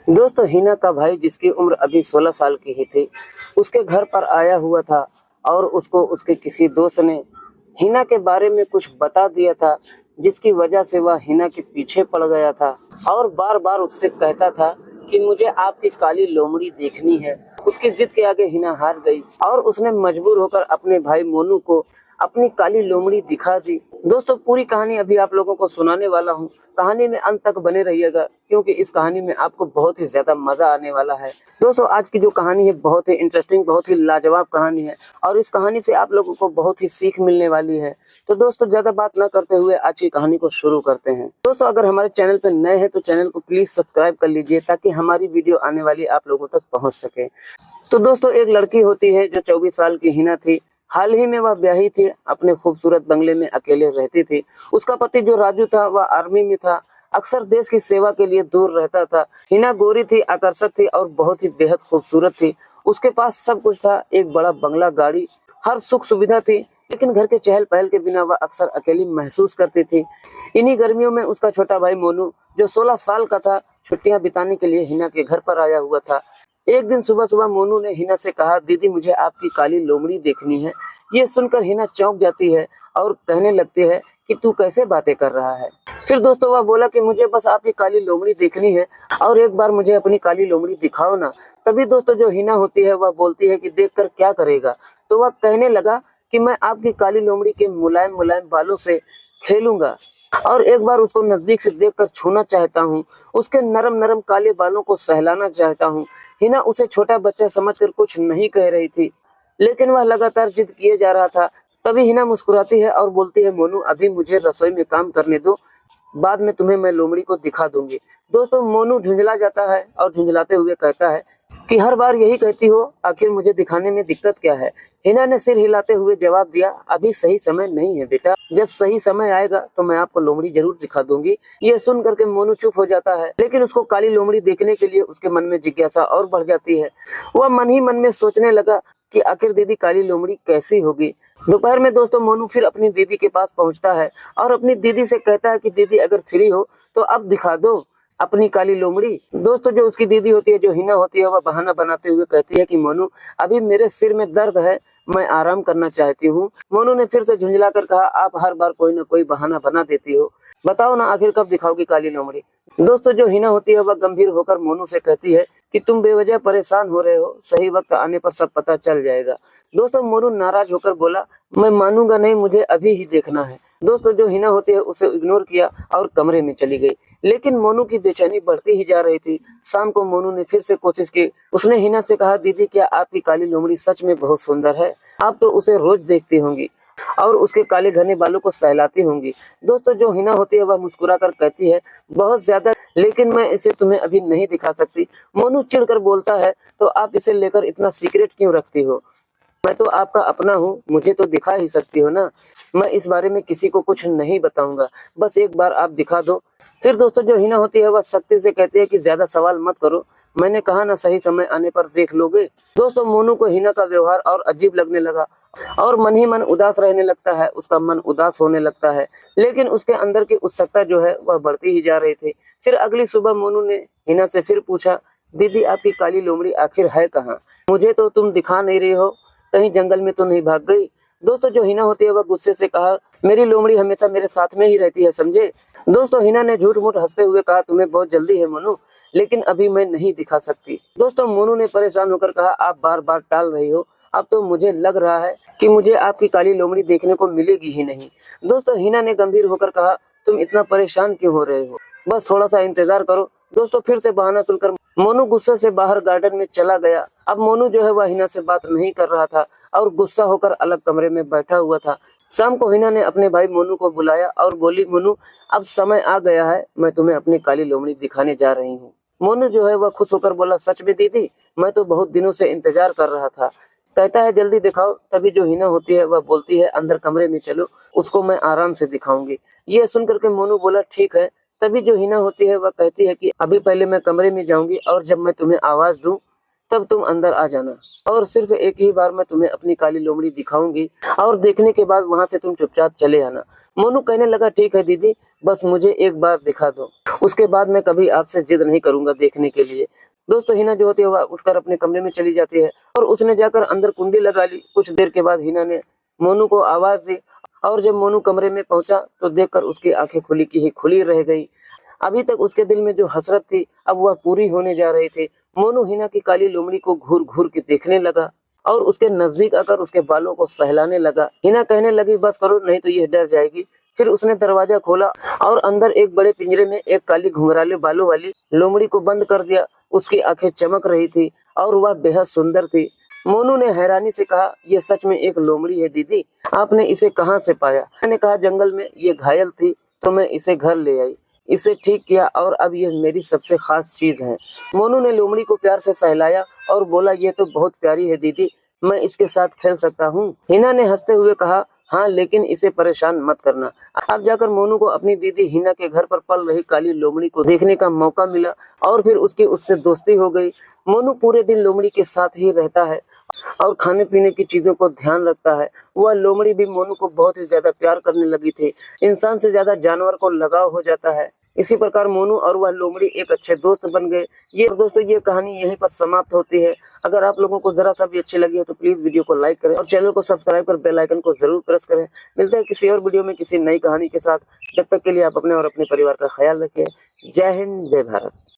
दोस्तों हिना का भाई जिसकी उम्र अभी 16 साल की ही थी, उसके घर पर आया हुआ था और उसको उसके किसी दोस्त ने हिना के बारे में कुछ बता दिया था, जिसकी वजह से वह हिना के पीछे पड़ गया था और बार-बार उससे कहता था कि मुझे आपकी काली लोमड़ी देखनी है। उसकी जिद के आगे हिना हार गई और उसने मजबूर होकर अपने भाई मोनू को अपनी काली लोमड़ी दिखा दी। दोस्तों पूरी कहानी अभी आप लोगों को सुनाने वाला हूँ। कहानी में अंत तक बने रहिएगा क्योंकि इस कहानी में आपको बहुत ही ज्यादा मजा आने वाला है। दोस्तों आज की जो कहानी है बहुत ही इंटरेस्टिंग, बहुत ही लाजवाब कहानी है और इस कहानी से आप लोगों को बहुत ही सीख मिलने वाली है। तो दोस्तों ज्यादा बात न करते हुए आज की कहानी को शुरू करते हैं। दोस्तों अगर हमारे चैनल पर नए हैं तो चैनल को प्लीज सब्सक्राइब कर लीजिए ताकि हमारी वीडियो आने वाली आप लोगों तक पहुंच सके। तो दोस्तों एक लड़की होती है जो 24 साल की हिना थी। हाल ही में वह ब्याही थी, अपने खूबसूरत बंगले में अकेले रहती थी। उसका पति जो राजू था वह आर्मी में था, अक्सर देश की सेवा के लिए दूर रहता था। हिना गोरी थी, आकर्षक थी और बहुत ही बेहद खूबसूरत थी। उसके पास सब कुछ था, एक बड़ा बंगला, गाड़ी, हर सुख सुविधा थी, लेकिन घर के चहल पहल के बिना वह अक्सर अकेली महसूस करती थी। इन्हीं गर्मियों में उसका छोटा भाई मोनू जो 16 साल का था, छुट्टियां बिताने के लिए हिना के घर पर आया हुआ था। एक दिन सुबह सुबह मोनू ने हिना से कहा, दीदी मुझे आपकी काली लोमड़ी देखनी है। ये सुनकर हिना चौंक जाती है और कहने लगती है कि तू कैसे बातें कर रहा है। फिर दोस्तों वह बोला कि मुझे बस आपकी काली लोमड़ी देखनी है और एक बार मुझे अपनी काली लोमड़ी दिखाओ ना। तभी दोस्तों जो हिना होती है वह बोलती है कि देखकर क्या करेगा। तो वह कहने लगा कि मैं आपकी काली लोमड़ी के मुलायम मुलायम बालों से खेलूंगा और एक बार उसको नजदीक से देखकर छूना चाहता हूँ, उसके नरम नरम काले बालों को सहलाना चाहता हूँ। हिना उसे छोटा बच्चा समझकर कुछ नहीं कह रही थी, लेकिन वह लगातार जिद किए जा रहा था। तभी हिना मुस्कुराती है और बोलती है, मोनू अभी मुझे रसोई में काम करने दो, बाद में तुम्हें मैं लोमड़ी को दिखा दूंगी। दोस्तों मोनू झुंझला जाता है और झुंझलाते हुए कहता है कि हर बार यही कहती हो, आखिर मुझे दिखाने में दिक्कत क्या है। हिना ने सिर हिलाते हुए जवाब दिया, अभी सही समय नहीं है बेटा, जब सही समय आएगा तो मैं आपको लोमड़ी जरूर दिखा दूंगी। ये सुन करके मोनू चुप हो जाता है, लेकिन उसको काली लोमड़ी देखने के लिए उसके मन में जिज्ञासा और बढ़ जाती है। वह मन ही मन में सोचने लगा कि आखिर दीदी काली लोमड़ी कैसी होगी। दोपहर में दोस्तों मोनू फिर अपनी दीदी के पास पहुंचता है और अपनी दीदी से कहता है कि दीदी अगर फ्री हो तो अब दिखा दो अपनी काली लोमड़ी। दोस्तों जो उसकी दीदी होती है, जो हिना होती है, वह बहाना बनाते हुए कहती है कि मोनू अभी मेरे सिर में दर्द है, मैं आराम करना चाहती हूँ। मोनू ने फिर से झुंझला कर कहा, आप हर बार कोई ना कोई बहाना बना देती हो, बताओ ना आखिर कब दिखाओगी काली लोमड़ी। दोस्तों जो हिना होती है वह गंभीर होकर मोनू से कहती है कि तुम बेवजह परेशान हो रहे हो, सही वक्त आने पर सब पता चल जाएगा। दोस्तों मोनू नाराज होकर बोला, मैं मानूंगा नहीं, मुझे अभी ही देखना है। दोस्तों जो हिना होती है उसे इग्नोर किया और कमरे में चली गई, लेकिन मोनू की बेचैनी बढ़ती ही जा रही थी। शाम को मोनू ने फिर से कोशिश की। उसने हिना से कहा, दीदी क्या आपकी काली लोमड़ी सच में बहुत सुंदर है? आप तो उसे रोज देखती होंगी और उसके काले घने बालों को सहलाती होंगी। दोस्तों जो हिना होती है वह मुस्कुराकर कहती है, बहुत ज्यादा, लेकिन मैं इसे तुम्हें अभी नहीं दिखा सकती। मोनू चिढ़कर बोलता है, तो आप इसे लेकर इतना सीक्रेट क्यों रखती हो? मैं तो आपका अपना हूँ, मुझे तो दिखा ही सकती हो ना। मैं इस बारे में किसी को कुछ नहीं बताऊंगा, बस एक बार आप दिखा दो। फिर दोस्तों जो हिना होती है वह सख्ती से कहती है कि ज्यादा सवाल मत करो, मैंने कहा ना सही समय आने पर देख लोगे। दोस्तों मोनू को हिना का व्यवहार और अजीब लगने लगा और मन ही मन उदास रहने लगता है, उसका मन उदास होने लगता है, लेकिन उसके अंदर की उत्सुकता जो है वह बढ़ती ही जा रही थी। फिर अगली सुबह मोनू ने हिना से फिर पूछा, दीदी आपकी काली लोमड़ी आखिर है कहाँ? मुझे तो तुम दिखा नहीं रही हो, कहीं जंगल में तो नहीं भाग गई? दोस्तों जो हिना होती है वह गुस्से से कहा, मेरी लोमड़ी हमेशा मेरे साथ में ही रहती है, समझे। दोस्तों हिना ने झूठ मूठ हंसते हुए कहा, तुम्हें बहुत जल्दी है मोनू, लेकिन अभी मैं नहीं दिखा सकती। दोस्तों मोनू ने परेशान होकर कहा, आप बार बार टाल रही हो, अब तो मुझे लग रहा है कि मुझे आपकी काली लोमड़ी देखने को मिलेगी ही नहीं। दोस्तों हिना ने गंभीर होकर कहा, तुम इतना परेशान क्यों हो रहे हो, बस थोड़ा सा इंतजार करो। दोस्तों फिर से बहाना सुनकर मोनू गुस्से से बाहर गार्डन में चला गया। अब मोनू जो है वह हिना से बात नहीं कर रहा था और गुस्सा होकर अलग कमरे में बैठा हुआ था। शाम को हिना ने अपने भाई मोनू को बुलाया और बोली, मोनू अब समय आ गया है, मैं तुम्हें अपनी काली लोमड़ी दिखाने जा रही हूँ। मोनू जो है वह खुश होकर बोला, सच में दीदी, मैं तो बहुत दिनों से इंतजार कर रहा था। कहता है जल्दी दिखाओ। तभी जो हिना होती है वह बोलती है, अंदर कमरे में चलो, उसको मैं आराम से दिखाऊंगी। ये सुनकर के मोनू बोला, ठीक है। तभी जो हिना होती है वह कहती है कि अभी पहले मैं कमरे में जाऊंगी और जब मैं तुम्हें आवाज दूं तब तुम अंदर आ जाना और सिर्फ एक ही बार मैं तुम्हें अपनी काली लोमड़ी दिखाऊंगी और देखने के बाद वहां से तुम चुपचाप चले आना। मोनू कहने लगा ठीक है दीदी, बस मुझे एक बार दिखा दो, उसके बाद मैं कभी आपसे जिद नहीं करूंगा देखने के लिए। दोस्तों हिना जो होती है वह उठकर अपने कमरे में चली जाती है और उसने जाकर अंदर कुंडी लगा ली। कुछ देर के बाद हिना ने मोनू को आवाज दी और जब मोनू कमरे में पहुंचा तो देखकर उसकी आंखें खुली की ही खुली रह गई। अभी तक उसके दिल में जो हसरत थी अब वह पूरी होने जा रही थी। मोनू हिना की काली लोमड़ी को घूर घूर के देखने लगा और उसके नजदीक आकर उसके बालों को सहलाने लगा। हिना कहने लगी बस करो नहीं तो यह डर जाएगी। फिर उसने दरवाजा खोला और अंदर एक बड़े पिंजरे में एक काली घुंघराले बालों वाली लोमड़ी को बंद कर दिया। उसकी आंखें चमक रही थी और वह बेहद सुंदर थी। मोनू ने हैरानी से कहा यह सच में एक लोमड़ी है दीदी, आपने इसे कहाँ से पाया? मैंने कहा जंगल में ये घायल थी तो मैं इसे घर ले आई, इसे ठीक किया और अब यह मेरी सबसे खास चीज है। मोनू ने लोमड़ी को प्यार से सहलाया और बोला ये तो बहुत प्यारी है दीदी, मैं इसके साथ खेल सकता हूँ। हिना ने हंसते हुए कहा हाँ लेकिन इसे परेशान मत करना। अब जाकर मोनू को अपनी दीदी हिना के घर पर पल रही काली लोमड़ी को देखने का मौका मिला और फिर उसकी उससे दोस्ती हो गई। मोनू पूरे दिन लोमड़ी के साथ ही रहता है और खाने पीने की चीजों को ध्यान रखता है। वह लोमड़ी भी मोनू को बहुत ही ज्यादा प्यार करने लगी थी। इंसान से ज्यादा जानवर को लगाव हो जाता है। इसी प्रकार मोनू और वह लोमड़ी एक अच्छे दोस्त बन गए। ये दोस्तों ये कहानी यहीं पर समाप्त होती है। अगर आप लोगों को जरा सा भी अच्छी लगी है तो प्लीज वीडियो को लाइक करें और चैनल को सब्सक्राइब कर बेल आइकन को जरूर प्रेस करें। मिलते हैं किसी और वीडियो में किसी नई कहानी के साथ। जब तक के लिए आप अपने और अपने परिवार का ख्याल रखें। जय हिंद, जय भारत।